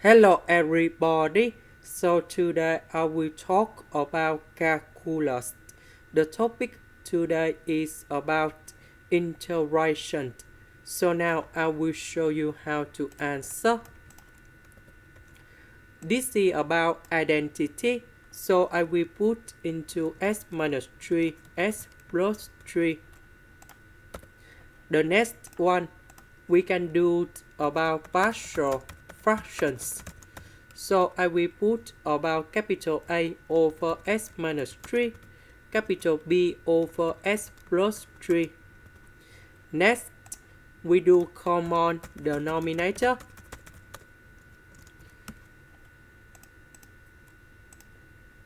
Hello everybody, so today I will talk about calculus. The topic today is about integration. So now I will show you how to answer. This is about identity, so I will put into s minus 3, s plus 3. The next one, we can do about partial fractions. So I will put about capital A over s minus 3, capital B over s plus 3. Next, we do common denominator.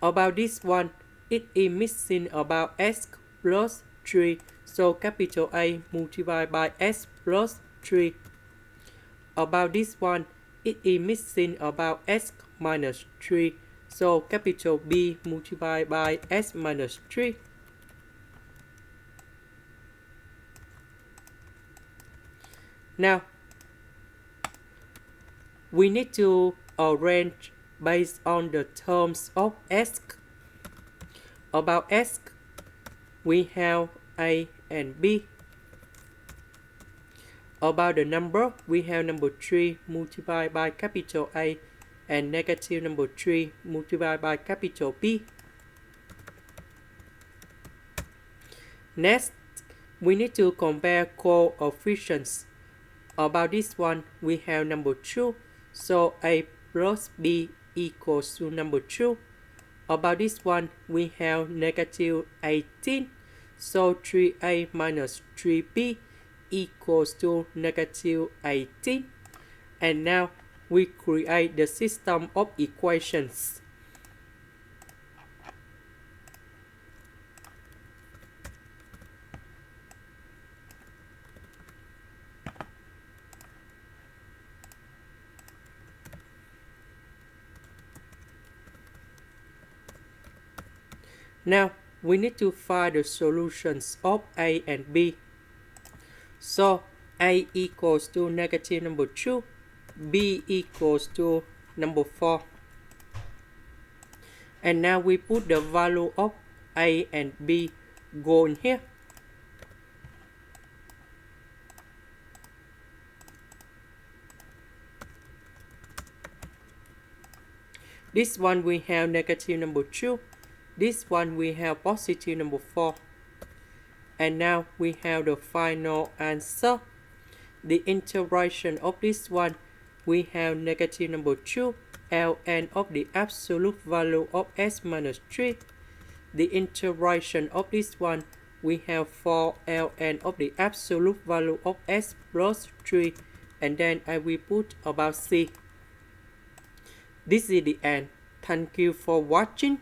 About this one, it is missing about s plus 3, so capital A multiplied by s plus 3. About this one, it is missing about s minus 3, so capital B multiplied by s minus 3. Now, we need to arrange based on the terms of s. About s, we have A and B. About the number, we have number 3 multiplied by capital A and negative number 3 multiplied by capital B. Next, we need to compare coefficients. About this one, we have number 2, so A plus B equals to number 2. About this one, we have negative 18, so 3A minus 3B equals to negative 18. And now we create the system of equations. Now we need to find the solutions of A and B. So A equals to negative number 2, B equals to number 4. And now we put the value of A and B go in here. This one we have negative number 2. This one we have positive number 4. And now we have the final answer. The integration of this one, we have negative number 2, ln of the absolute value of s minus 3. The integration of this one, we have 4 ln of the absolute value of s plus 3. And then I will put about c. This is the end. Thank you for watching.